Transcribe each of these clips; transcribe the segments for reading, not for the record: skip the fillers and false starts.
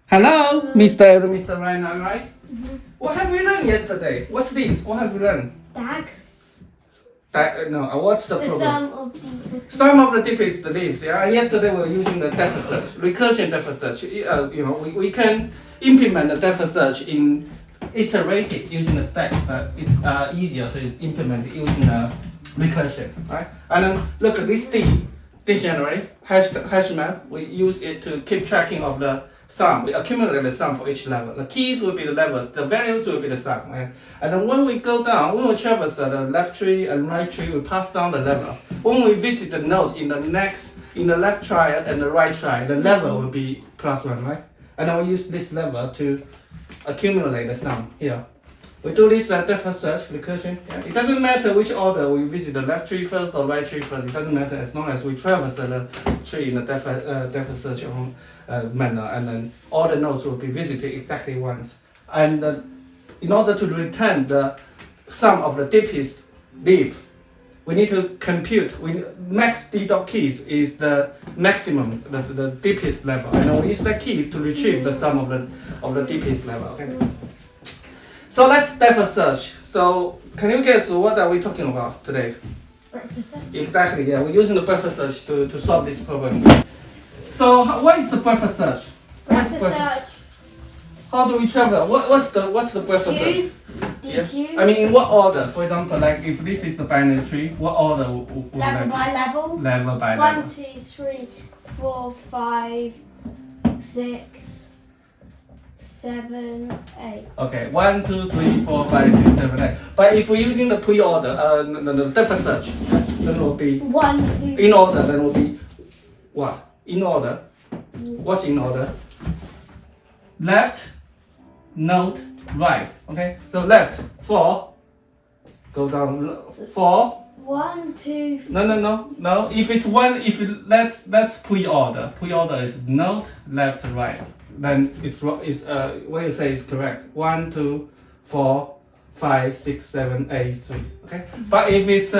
Hello, Mr. Ryan, right? What have we learned yesterday? What's this? What have we learned? Dag. No, what's the The problem? sum of deepest. Some of the deepest leaves. Yeah. Yesterday we were using the depth search, recursion depth search. We can implement the depth search in iterated using the stack, but it's easier to implement it using the recursion, right? And then look at this dictionary hash map. We use it to keep tracking of the sum. We accumulate the sum for each level. The keys will be the levels, the values will be the sum. Right? And then when we go down, when we traverse the left tree and right tree, we pass down the level. When we visit the nodes in the left triad and the right triad, the level will be +1, right? And then we use this level to accumulate the sum here. We do this depth search recursion. Yeah? It doesn't matter which order we visit the left tree first or right tree first. It doesn't matter as long as we traverse the tree in the depth search manner, and then all the nodes will be visited exactly once. And in order to return the sum of the deepest leaf, we need to compute. Max d dot keys is the maximum, the deepest level, and we use the keys to retrieve the sum of the deepest level. Okay. So let's depth search. So can you guess what are we talking about today? Breakfast search. Exactly. Yeah, we're using the breakfast search to solve this problem. So what is the breakfast search? Breakfast search. How do we travel? What's the breakfast search? Q. DQ. I mean, in what order? For example, like if this is the binary tree, what order would Level by level. Level by level. 1, 2, 3, 4, 5, 6, 7, 8. Okay, 1, 2, 3, 4, 5, 6, 7, 8. But if we're using the pre-order, the depth search, then it will be 1, 2. in order. Then it will be what? In order. What's in order? Left, node, right. Okay, so left 4. Go down 4. 1, 2. No. If it's one, that's pre-order. Pre-order is node, left, right. Then it's what you say is correct. 1, 2, 4, 5, 6, 7, 8, 3. Okay. But if it's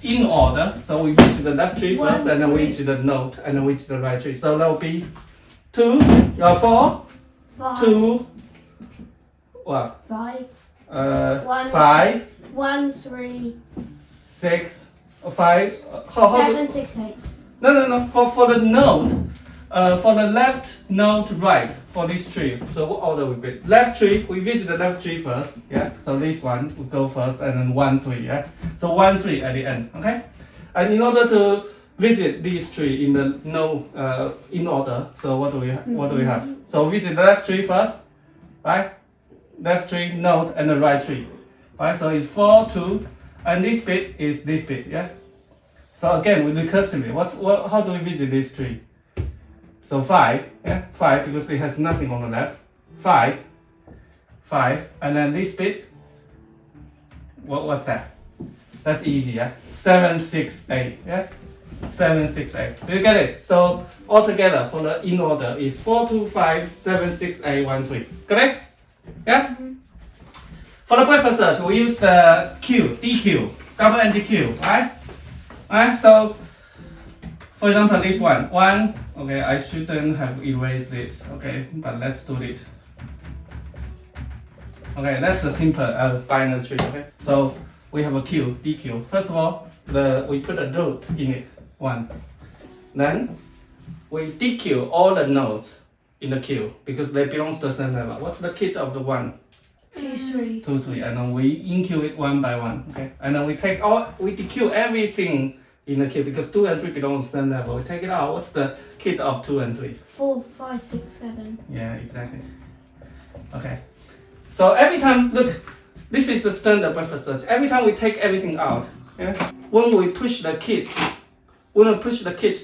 in order, so we visit the left tree first, and then we visit the node, and then we visit the right tree. So that will be 2, 4, 5. 2, what? 5. 5, 1, 3. 6, 5. How 7, 6, 8. No. For the node, for the left node right for this tree. So what order we pick? Left tree, we visit the left tree first. Yeah. So this one will go first, and then 1, 3. Yeah. So 1, 3 at the end. Okay. And in order to visit this tree in the node in order, so what do we have? So visit the left tree first, right? Left tree, node, and the right tree. Right. So it's 4, 2, and this bit is this bit. Yeah. So again, we recursively. How do we visit this tree? So 5, yeah, 5 because it has nothing on the left. 5, and then this bit. What's that? That's easy, yeah. 7, 6, 8, yeah. 7, 6, 8. Do you get it? So altogether for the in order is 4, 2, 5, 7, 6, 8, 1, 3. Correct? Yeah. For the breakfast search, we use the Q, DQ, double NDQ, right? Right. So for example, this one. Okay, I shouldn't have erased this. Okay, but let's do this. Okay, that's a simple binary tree. Okay, so we have a Q, DQ. First of all, we put a root in it, 1. Then we DQ all the nodes in the Q because they belong to the same level. What's the kit of the 1? 2, 3. 2, 3, and then we in-queue it one by one. Okay, and then we DQ everything in the kit because 2 and 3 belong to the same level. We take it out. What's the kit of 2 and 3? 4, 5, 6, 7. Yeah, exactly. Okay. So every time, look, this is the standard breakfast search. Every time we take everything out, yeah, when we push the kits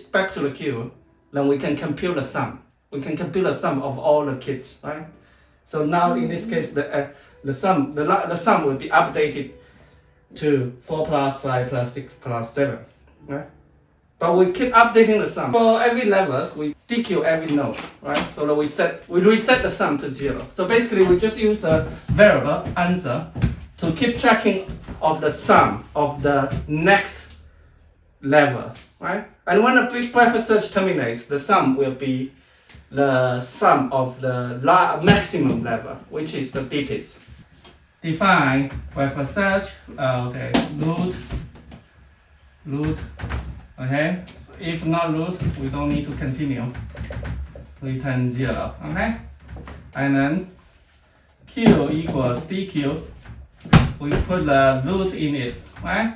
back to the queue, then we can compute the sum. We can compute the sum of all the kits, right? So now in this case, the sum will be updated to 4 plus 5 plus 6 plus 7. Right? But we keep updating the sum. For every levels, we DQ every node, right? So that we reset the sum to 0. So basically, we just use the variable answer to keep tracking of the sum of the next level, right? And when the breakfast search terminates, the sum will be the sum of the maximum level, which is the deepest. Define BFS search. Okay, root. Okay, if not root, we don't need to continue. Return 0. Okay, and then q equals dq. We put the root in it, right?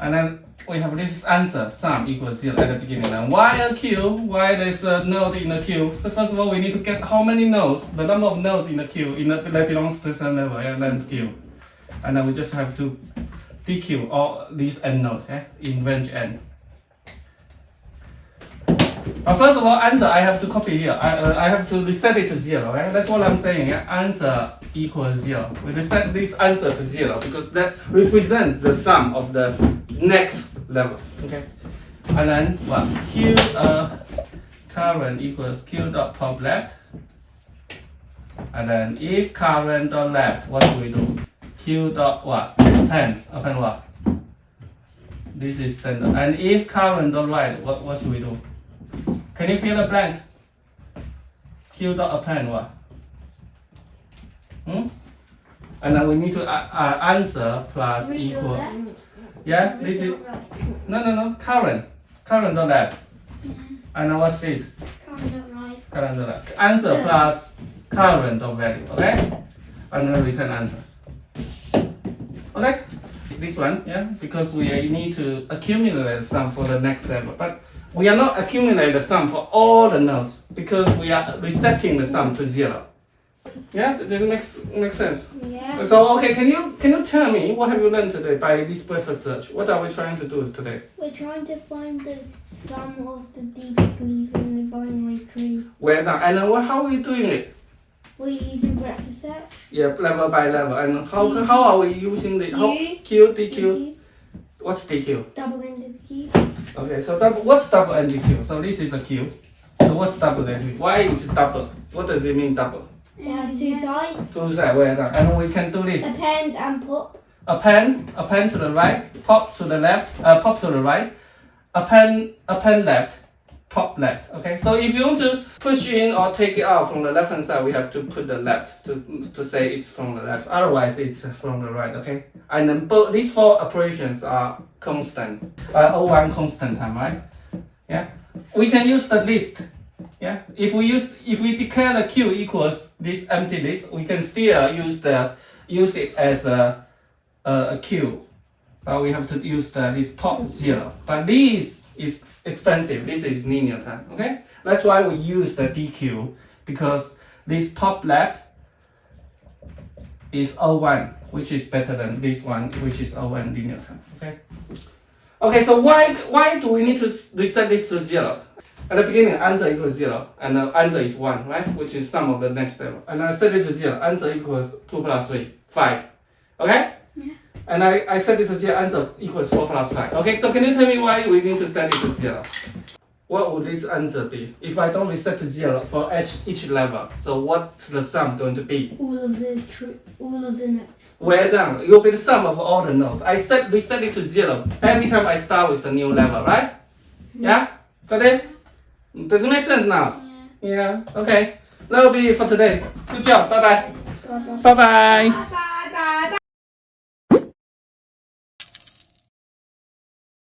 And then we have this answer, sum equals 0 at the beginning. And why a queue? Why there's a node in the queue? So first of all, we need to get how many nodes, the number of nodes in the queue that belongs to the same level, length queue. And then we just have to dequeue all these n nodes in range n. But first of all, answer I have to copy here. I have to reset it to 0. That's what I'm saying. Answer equals 0. We reset this answer to 0 because that represents the sum of the next level. Okay. And then what? Q current equals q dot top left. And then if current dot left, what do we do? Q dot what? Append what? This is standard. And if current dot right, what should we do? Can you fill the blank? Q dot append what? And then we need to answer plus Read equal. left. Yeah, Read this is right. no. Current dot left. And then what's this? Current dot right. Current dot left. Answer Yeah. plus current dot value. Okay, and then return answer. Okay, this one, because we need to accumulate sum for the next level, but we are not accumulating the sum for all the nodes because we are resetting the sum to 0. Yeah, this makes sense. Yeah. So okay, can you tell me what have you learned today by this BFS search? What are we trying to do today? We're trying to find the sum of the deepest leaves in the binary tree. Well done. And how are we doing it? We're using BFS search. Yeah, level by level. And how are we using the Q, DQ? What's DQ? Double ended key. Okay, so what's double ended Q? So this is a Q. So what's double ended? Why is it double? What does it mean double? It has two sides. Two sides. Well done. And we can do this. Append and pop. Append to the right, pop to the left, pop to the right, append left, pop left. Okay, so if you want to push in or take it out from the left hand side, we have to put the left to say it's from the left. Otherwise, it's from the right. Okay, and then both these 4 operations are constant. O1 constant time, right? Yeah, we can use the list. Yeah, if we declare the Q equals this empty list, we can still use it as a Q, but we have to use this pop 0. But this is expensive. This is linear time. Okay, that's why we use the DQ because this pop left is O1, which is better than this one, which is O1 linear time. Okay. Okay, so why do we need to reset this to 0? At the beginning, answer equals 0, and the answer is 1, right? Which is sum of the next level. And I set it to 0, answer equals 2 plus 3, 5. Okay? Yeah. And I set it to 0, answer equals 4 plus 5. Okay, so can you tell me why we need to set it to 0? What would its answer be? If I don't reset to 0 for each level, so what's the sum going to be? All of the nodes. Well done. It will be the sum of all the nodes. Reset it to 0 every time I start with the new level, right? Yeah? Got it? Does it make sense now? Yeah. Okay. That will be it for today. Good job. Bye bye. Bye bye. Bye bye. Bye bye.